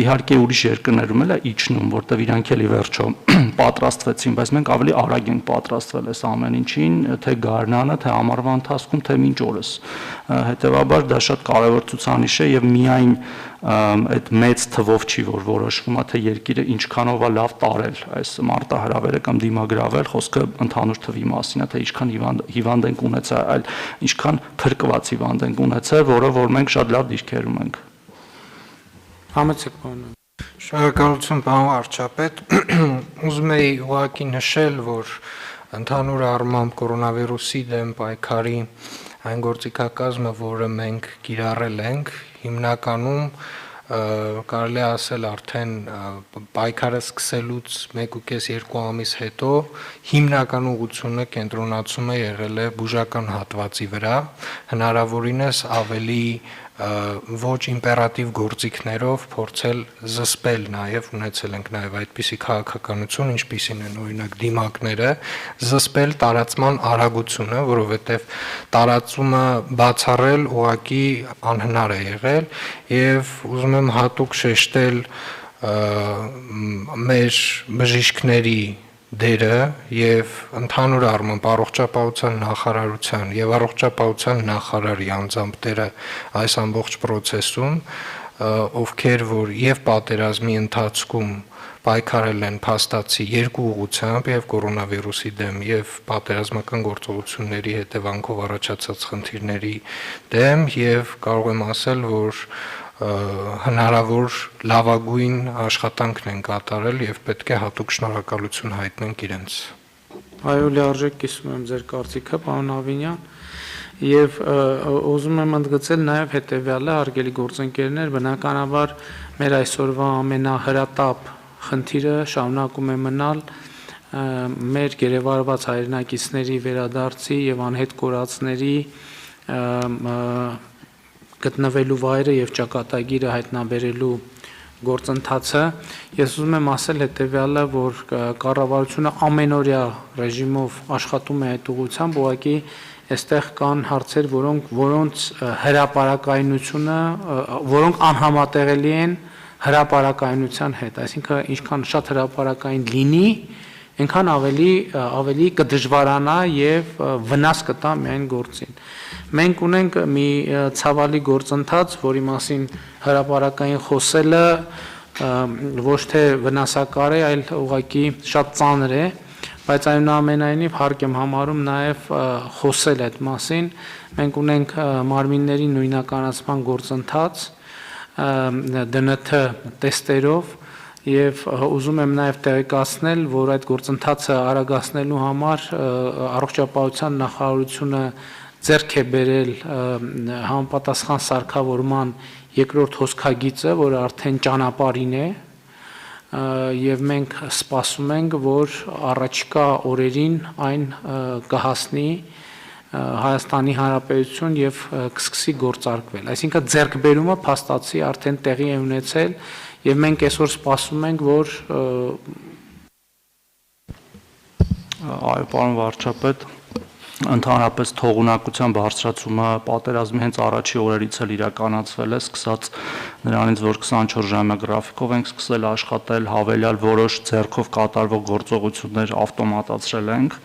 [SPEAKER 4] Իհարկե ուրիշ երկրներում էլ է իջնում, որտեղ իրանք էլի վերջո պատրաստվեցին, բայց մենք ավելի արագ ենք պատրաստվել այս ամեն ինչին, թե գարնանը, թե ամառվա ընթացքում, թե մինչ օրս։ Հետևաբար դա շատ կարևոր ցուցանիշ է եւ միայն այդ մեծ թվով չի որ որոշվում է թե երկիրը ինչքանով է լավ տարել այս մարտահրավերը կամ դիմագրավել, խոսքը ընդհանուր թվի մասին է, թե ինչքան հիվանդ ենք ունեցել, այլ ինչքան փրկված հիվանդ ենք ունեցել, որը որ մենք շատ լավ դիրքերում ենք։
[SPEAKER 1] Համեցեք պարոն։
[SPEAKER 8] Շնորհակալություն պարոն վարչապետ։ Ուզում եի ուղղակի նշել, որ ընդհանուր առմամբ կորոնավիրուսի դեմ պայքարի այն գործիքակազմը, որը մենք կիրառել ենք, հիմնականում կարելի է ասել արդեն պայքարը սկսելուց 1.5-2 ամիս հետո հիմնական ուղղությունը կենտրոնացում է եղել է բուժական հատվածի վրա, հնարավորինս ավելի ոչ իմպերատիվ գործիքներով փորձել զսպել նաև ունեցել ենք նաև այդպիսի քաղաքականություն, ինչպիսին են օրինակ դիմակները, զսպել տարածման արագությունը, որովհետև տարածումը բացառել ուղղակի անհնար է եղել եւ ուզում եմ հատուկ շեշտել մեր բժիշկների դերը եւ ընդհանուր առմամբ առողջապահության նախարարության եւ առողջապահության նախարարի անձամբ դերը այս ամբողջ process-ում, ովքեր որ եւ պատերազմի ընթացքում պայքարել են փաստացի երկու ուղղությամբ եւ կորոնավիրուսի դեմ եւ պատերազմական գործողությունների հետևանքով առաջացած խնդիրների դեմ եւ կարող եմ ասել, որ հնարավոր լավագույն աշխատանքն են կատարել եւ պետք է հատուկ շնորհակալություն հայտնենք իրենց։
[SPEAKER 1] Այո, լիարժեք կիսում եմ ձեր կարծիքը, պարոն Ավինյան, եւ ուզում եմ ընդգծել նաեւ հետեւյալը, հարգելի գործընկերներ, բնականաբար մեր այսօրվա ամենահրատապ խնդիրը շարունակում է մնալ մեր գերեվարված հայրենակիցների վերադարձի եւ անհետ կորածների գտնվելու վայրը եւ ճակատագիրը հայտնաբերելու գործընթացը ես ուզում եմ ասել հետեւյալը, որ կառավարությունը ամենօրյա ռեժիմով աշխատում է այդ ուղղությամբ, ուղղակի այստեղ կան հարցեր, որոնց հրապարակայնությունը, որոնք անհամատեղելի են հրապարակայնության հետ, այսինքն ինչքան շատ հրապարակային լինի, այնքան ավելի կդժվարանա եւ վնաս կտա միայն գործին։ Մենք ունենք մի ցավալի գործընթաց, որի մասին հրապարակային խոսելը ոչ թե վնասակար է, այլ ուղղակի շատ ծանր է, բայց այնուամենայնիվ հարկ եմ համարում նաև խոսել այդ մասին։ Մենք ունենք մարմինների նույնականացման գործընթաց ԴՆԹ տեստերով եւ ուզում եմ նաև տեղեկացնել, որ այդ գործընթացը արագացնելու համար առողջապահության նախարարությունը ձեռք է բերել համապատասխան սարքավորման երկրորդ հոսքագիծը, որը արդեն ճանապարհին է, եւ մենք սպասում ենք, որ առաջիկա օրերին այն կհասնի Հայաստանի Հանրապետություն եւ կսկսի գործարկվել։ Այսինքն ձեռքբերումը փաստացի արդեն տեղի է ունեցել եւ մենք այսօր սպասում ենք, որ
[SPEAKER 4] այո, պարոն վարչապետ, ընդհանրապես թողունակության բարձրացումը պատերազմի հենց առաջի օրերից էլ իրականացվել է, սկսած նրանից, որ 24 ժամյա գրաֆիկով ենք սկսել աշխատել, հավելյալ որոշ ձեռքով կատարվող գործողություններ ավտոմատացրել ենք,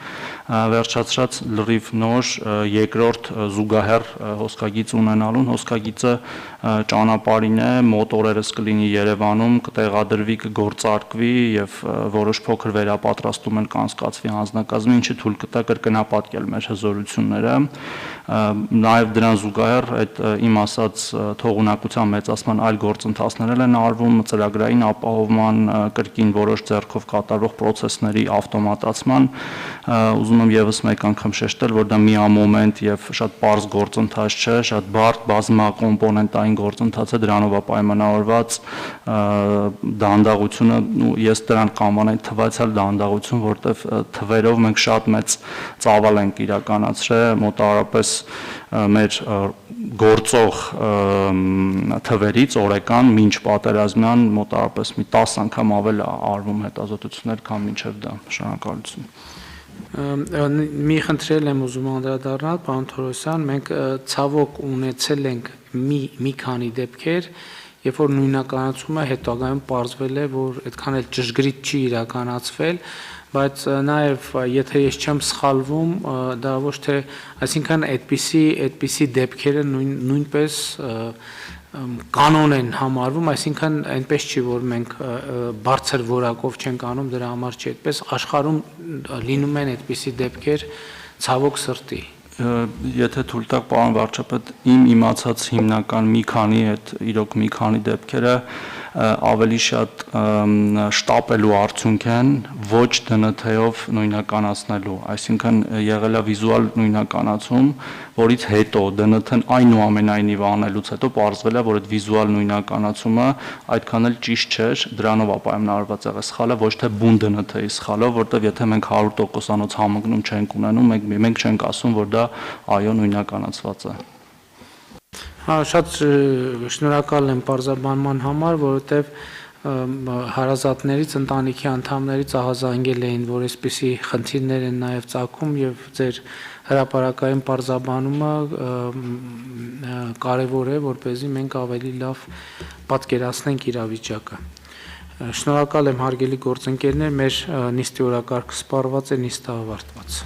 [SPEAKER 4] վերջացրած լրիվ նոր երկրորդ զուգահեռ հոսքագիծ ունենալուն, հոսքագիծը ճանապարհին է, մոտ օրերս կլինի Երևանում, կտեղադրվի, կգործարկվի եւ որոշ փոքր վերապատրաստումներ կանցկացվի անձնակազմի, ինչը թույլ կտա կրկնապատկել մեր հզորությունները, նաև դրան զուգահեռ այդ իմ ասած թողունակության մեծացման այլ գործընթացներ են արվում, ծրագրային ապահովման, կրկին որոշ ձեռքով կատարվող պրոցեսների ավտոմատացման, ուզում եմ եւս մեկ անգամ շեշտել, որ դա միամոմենտ եւ շատ པարզ գործընթաց չէ, շատ բարդ բազմակոմպոնենտային գործընթաց է, դրանով է պայմանավորված դանդաղությունը, ես դրան կանվանեի թվացial դանդաղություն, որտեղ թվերով մենք շատ մեծ ծավալ ենք իրականացրել, մոտավորապես մեր գործող թվերից օրական մինչ պատերազմյան մոտավորապես մի 10 անգամ ավել արվում հետազոտություններ, քան մինչև դա։ Շնորհակալություն։
[SPEAKER 1] Մի խնդրել եմ ուզում անդրադառնալ, պարոն Թորոսյան, մենք ցավոք ունեցել ենք մի քանի դեպքեր, երբ որ նույնականացումը հետագայում պարզվել է, որ այդքան էլ ճշգրիտ չի իրականացվել, բայց նաև եթե ես չեմ սխալվում, դա ոչ թե, այսինքն այդպիսի դեպքերը նույնպես կանոն են համարվում, այսինքն այնպես չի, որ մենք բարձր որակով չենք անում, դրա համար չի, այդպես աշխարհում լինում են այդպիսի դեպքեր, ցավոք սրտի։
[SPEAKER 4] Եթե թույլ տաք, պարոն վարչապետ, իմ իմացած հիմնական մի քանի այդ իրոք մի քանի դեպքերը ավելի շատ շտապելու արդյունք են, ոչ ԴՆԹ-ով նույնականացնելու, այսինքն եղել է վիզուալ նույնականացում, որից հետո ԴՆԹ-ն այնուամենայնիվ անելուց հետո պարզվել է, որ այդ վիզուալ նույնականացումը այդքան էլ ճիշտ չէր, դրանով է պայմանավորված եղել սխալը, ոչ թե բուն ԴՆԹ-ի սխալով, որտեղ եթե մենք 100%-անոց համընկնում չենք ունենում, մենք չենք ասում, որ դա այո նույնականացված է։
[SPEAKER 1] Հա, շատ շնորհակալ եմ պարզաբանման համար, որովհետև հարազատներից, ընտանիքի անդամներից ահազանգել էին, որ այսպիսի խնդիրներ են նաև ծագում եւ ձեր հրապարակային պարզաբանումը կարևոր է, որպեսզի մենք ավելի լավ պատկերացնենք իրավիճակը։ Շնորհակալ եմ հարգելի գործընկերներ, մեր նիստի օրակարգը սպառված է, նիստը ավարտված։